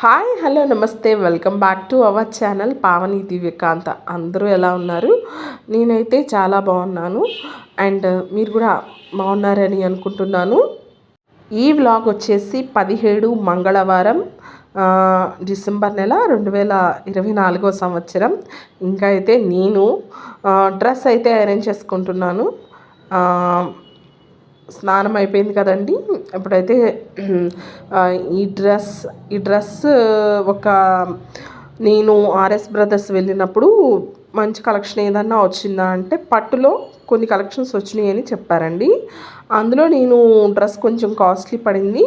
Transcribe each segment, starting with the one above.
Hi hello నమస్తే welcome back to our channel Pavani Divyakanta. అందరూ ఎలా ఉన్నారు? నేనైతే చాలా బాగున్నాను అండ్ మీరు కూడా బాగున్నారని అనుకుంటున్నాను. ఈ వ్లాగ్ వచ్చేసి 17 మంగళవారం డిసెంబర్ నెల 2024 సంవత్సరం. ఇంకా అయితే నేను డ్రెస్ అయితే అరేంజ్ చేసుకుంటున్నాను. స్నానం అయిపోయింది కదండి. ఇప్పుడైతే ఈ డ్రెస్ ఒక నేను ఆర్ఎస్ బ్రదర్స్ వెళ్ళినప్పుడు మంచి కలెక్షన్ ఏదన్నా వచ్చిందా అంటే పట్టులో కొన్ని కలెక్షన్స్ వచ్చినాయి అని చెప్పారండి. అందులో నేను డ్రెస్ కొంచెం కాస్ట్లీ పడింది.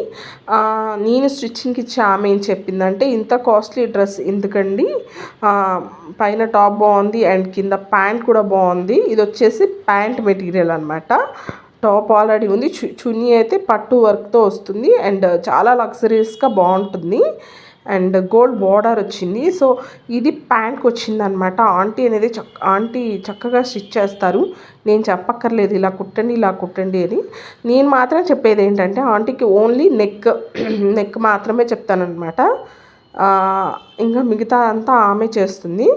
నేను స్టిచ్చింగ్కి ఇచ్చే ఆమె ఏం చెప్పిందంటే, ఇంత కాస్ట్లీ డ్రెస్ ఎందుకండి, పైన టాప్ బాగుంది అండ్ కింద ప్యాంట్ కూడా బాగుంది. ఇది వచ్చేసి ప్యాంట్ మెటీరియల్ అనమాట. టాప్ ఆల్రెడీ ఉంది, చున్నీ అయితే పట్టు వర్క్తో వస్తుంది అండ్ చాలా లగ్జరీస్గా బాగుంటుంది అండ్ గోల్డ్ బార్డర్ వచ్చింది. సో ఇది ప్యాంట్కి వచ్చింది అనమాట. ఆంటీ చక్కగా స్టిచ్ చేస్తారు. నేను చెప్పక్కర్లేదు ఇలా కుట్టండి అని. నేను మాత్రం చెప్పేది ఏంటంటే ఆంటీకి ఓన్లీ నెక్ మాత్రమే చెప్తానమాట. ఇంకా మిగతా అంతా ఆమె చేస్తుంది.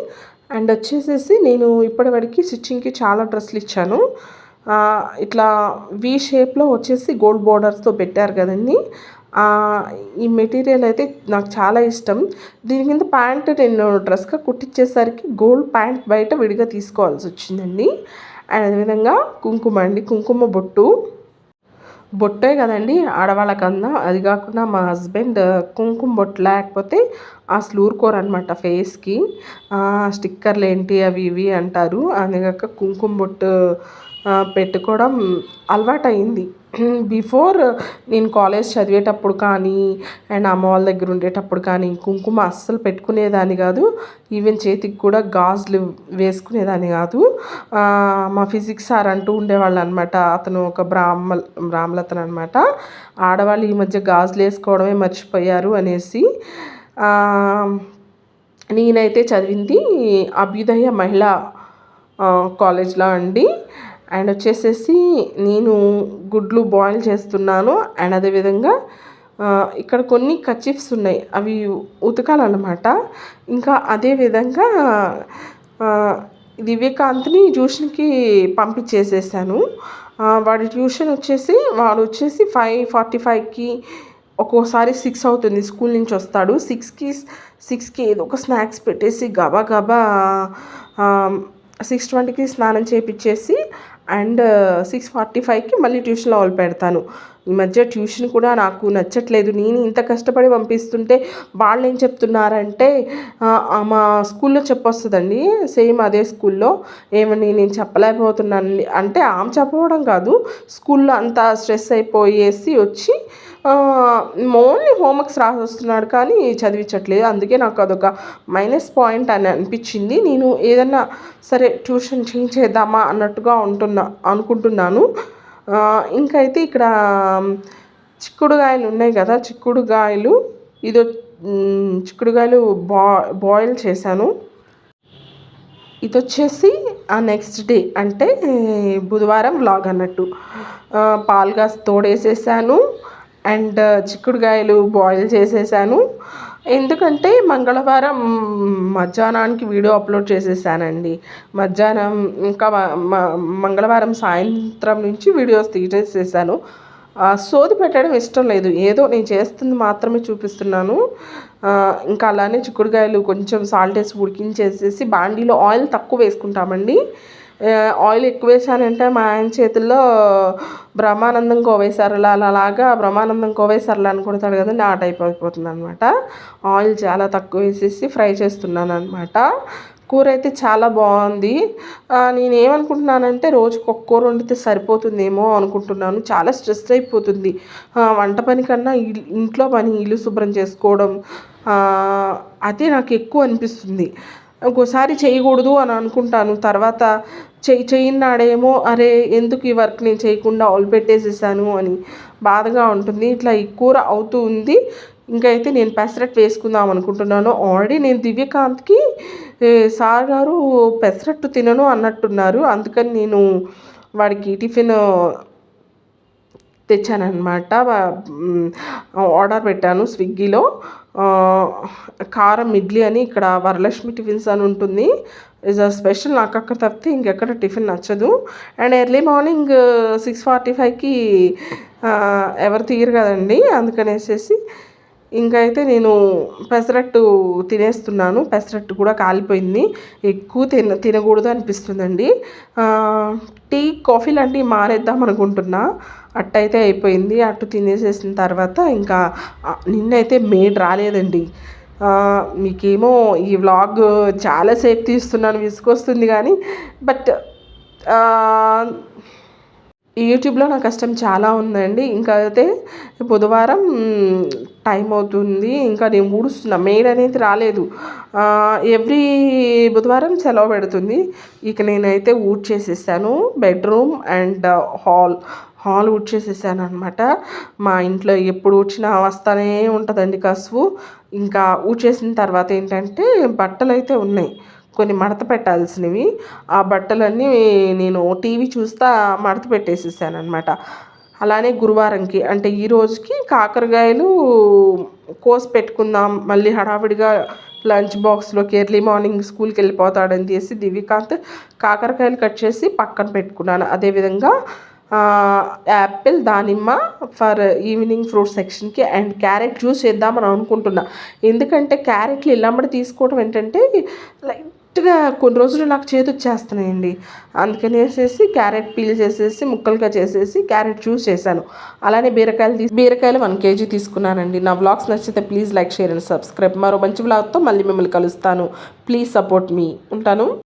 అండ్ వచ్చేసేసి నేను ఇప్పటివరకు స్టిచ్చింగ్కి చాలా డ్రెస్సులు ఇచ్చాను. ఇట్లా వి షేప్లో వచ్చేసి గోల్డ్ బోర్డర్స్తో పెట్టారు కదండి. ఈ మెటీరియల్ అయితే నాకు చాలా ఇష్టం. దీని కింద ప్యాంట్ నేను డ్రెస్గా కుట్టించేసరికి గోల్డ్ ప్యాంట్ బయట విడిగా తీసుకోవాల్సి వచ్చిందండి. అండ్ అదేవిధంగా కుంకుమ బొట్టే కదండి ఆడవాళ్ళకన్నా. అది కాకుండా మా హస్బెండ్ కుంకుమ బొట్టు లేకపోతే అసలు ఊరుకోరనమాట ఫేస్కి. స్టిక్కర్లు ఏంటి అవి ఇవి అంటారు. అందుకాక కుంకుమ బొట్టు పెట్టుకోవడం అలవాటయింది. బిఫోర్ నేను కాలేజ్ చదివేటప్పుడు కానీ అండ్ అమ్మ వాళ్ళ దగ్గర ఉండేటప్పుడు కానీ కుంకుమ అస్సలు పెట్టుకునేదాన్ని కాదు. ఈవెన్ చేతికి కూడా గాజులు వేసుకునేదాన్ని కాదు. మా ఫిజిక్స్ సార్ అంటూ ఉండేవాళ్ళు అనమాట. అతను ఒక బ్రాహ్మలతను అనమాట. ఆడవాళ్ళు ఈ మధ్య గాజులు వేసుకోవడమే మర్చిపోయారు అనేసి. నేనైతే చదివింది అభ్యుదయ మహిళా కాలేజ్లో అండి. అండ్ వచ్చేసేసి నేను గుడ్లు బాయిల్ చేస్తున్నాను. అండ్ అదేవిధంగా ఇక్కడ కొన్ని కర్చీఫ్స్ ఉన్నాయి, అవి ఉతకాలన్నమాట. ఇంకా అదేవిధంగా దివ్యకాంత్ని ట్యూషన్కి పంపించేసేసాను. వాడి ట్యూషన్ వచ్చేసి 5:45కి ఒక్కోసారి 6 అవుతుంది. స్కూల్ నుంచి వస్తాడు. 6కి ఏదో ఒక స్నాక్స్ పెట్టేసి గబా 6:20కి స్నానం చేయించేసి అండ్ 6:45కి మళ్ళీ ట్యూషన్లో వాళ్ళు పెడతాను. ఈ మధ్య ట్యూషన్ కూడా నాకు నచ్చట్లేదు. నేను ఇంత కష్టపడి పంపిస్తుంటే వాళ్ళు ఏం చెప్తున్నారంటే, మా స్కూల్లో చెప్పొస్తుందండి సేమ్ అదే స్కూల్లో. ఏమని నేను చెప్పలేకపోతున్నాను అంటే ఆమె చెప్పడం కాదు, స్కూల్లో అంతా స్ట్రెస్ అయిపోయేసి వచ్చి ఓన్లీ హోంవర్క్స్ రాసొస్తున్నాడు కానీ చదివించట్లేదు. అందుకే నాకు అదొక మైనస్ పాయింట్ అని అనిపించింది. నేను ఏదన్నా సరే ట్యూషన్ చేంజ్ చేద్దామా అన్నట్టుగా అనుకుంటున్నాను. ఇంకైతే ఇక్కడ చిక్కుడుగాయలు ఉన్నాయి కదా, చిక్కుడుగాయలు బాయిల్ చేశాను. ఇది వచ్చేసి నెక్స్ట్ డే అంటే బుధవారం వ్లాగ్ అన్నట్టు. పాలుగా తోడేసేసాను అండ్ చిక్కుడుగాయలు బాయిల్ చేసేసాను. ఎందుకంటే మంగళవారం మధ్యాహ్నానికి వీడియో అప్లోడ్ చేసేసానండి. మధ్యాహ్నం ఇంకా మంగళవారం సాయంత్రం నుంచి వీడియోస్ తీసేసాను. సోది పెట్టడం ఇష్టం లేదు, ఏదో నేను చేస్తుంది మాత్రమే చూపిస్తున్నాను. ఇంకా అలానే చిక్కుడుకాయలు కొంచెం సాల్ట్ వేసి ఉడికించేసేసి బాండీలో ఆయిల్ తక్కువ వేసుకుంటామండి. ఆయిల్ ఎక్కువ వేసానంటే మా ఆయన చేతుల్లో బ్రహ్మానందం కోవేశ్వరులా అలాగా బ్రహ్మానందం కోవేశ్వరులా అని కొడతాడు కదండి, ఆ టైప్ అయిపోతుంది అనమాట. ఆయిల్ చాలా తక్కువ వేసేసి ఫ్రై చేస్తున్నాను అనమాట. కూర అయితే చాలా బాగుంది. నేనేమనుకుంటున్నానంటే రోజుకి ఒక కూర వండితే సరిపోతుందేమో అనుకుంటున్నాను. చాలా స్ట్రెస్ అయిపోతుంది వంట పని కన్నా. ఇంట్లో పని, ఇల్లు శుభ్రం చేసుకోవడం అదే నాకు ఎక్కువ అనిపిస్తుంది. ఒక్కోసారి చేయకూడదు అని అనుకుంటాను, తర్వాత చేయన్నాడేమో అరే ఎందుకు ఈ వర్క్ నేను చేయకుండా వదిలిపెట్టేసేసాను అని బాధగా ఉంటుంది. ఇట్లా ఈ కూర అవుతూ ఉంది. ఇంకైతే నేను పెసరట్టు వేసుకుందాం అనుకుంటున్నాను. ఆల్రెడీ నేను దివ్యకాంత్కి సార్ గారు పెసరట్టు తినను అన్నట్టున్నారు. అందుకని నేను వాడికి టిఫిన్ తెచ్చానమాట. ఆర్డర్ పెట్టాను స్విగ్గీలో. కారం ఇడ్లీ అని ఇక్కడ వరలక్ష్మి టిఫిన్స్ అని ఉంటుంది. Is a special. నాకు అక్కడ తప్పితే ఇంకెక్కడ టిఫిన్ నచ్చదు. అండ్ ఎర్లీ మార్నింగ్ 6:45కి ఎవరు తీయరు కదండి, అందుకనేసేసి ఇంకైతే నేను పెసరట్టు తినేస్తున్నాను. పెసరట్టు కూడా కాలిపోయింది, ఎక్కువ తినకూడదు అనిపిస్తుందండి. టీ కాఫీ లాంటివి మానేద్దాం అనుకుంటున్నా. అట్టయితే అయిపోయింది. అట్టు తినేసేసిన తర్వాత ఇంకా నిన్నైతే మేడ్ రాలేదండి. మీకేమో ఈ వ్లాగ్ చాలాసేపు తీస్తున్నాను, విసుగొస్తుంది కానీ బట్ యూట్యూబ్లో నా కష్టం చాలా ఉందండి. ఇంకా అయితే బుధవారం టైం అవుతుంది, ఇంకా నేను ఊడుస్తున్నా. మెయిడ్ అనేది రాలేదు. ఎవ్రీ బుధవారం సెలవు పెడుతుంది. ఇక నేనైతే ఊడ్చేసేసాను. బెడ్రూమ్ అండ్ హాల్ ఊడ్చేసేసాను అనమాట. మా ఇంట్లో ఎప్పుడు ఊడ్చినా వస్తూనే ఉంటుందండి కసువు. ఇంకా ఊడ్చేసిన తర్వాత ఏంటంటే బట్టలు అయితే ఉన్నాయి, కొన్ని మడత పెట్టాల్సినవి. ఆ బట్టలన్నీ నేను టీవీ చూస్తా మడత పెట్టేసేసాను అనమాట. అలానే గురువారంకి అంటే ఈ రోజుకి కాకరకాయలు కోసి పెట్టుకుందాం, మళ్ళీ హడావిడిగా లంచ్ బాక్స్లోకి ఎర్లీ మార్నింగ్ స్కూల్కి వెళ్ళిపోతాడని చేసి దివికాంత్ కాకరకాయలు కట్ చేసి పక్కన పెట్టుకున్నాను. అదేవిధంగా యాపిల్, దానిమ్మ ఫర్ ఈవినింగ్ ఫ్రూట్ సెక్షన్కి, అండ్ క్యారెట్ జ్యూస్ చేద్దామని అనుకుంటున్నా. ఎందుకంటే క్యారెట్లు ఇలాంటి తీసుకోవడం ఏంటంటే లైట్గా కొన్ని రోజులు నాకు చేతి వచ్చేస్తున్నాయండి. అందుకనేసేసి క్యారెట్ పీల్ చేసేసి ముక్కలుగా చేసేసి క్యారెట్ జ్యూస్ చేశాను. అలానే బీరకాయలు 1 kg తీసుకున్నానండి. నా వ్లాగ్స్ నచ్చితే please like, share and subscribe. మరో మంచి వ్లాగ్తో మళ్ళీ మిమ్మల్ని కలుస్తాను. ప్లీజ్ సపోర్ట్ మీ. ఉంటాను.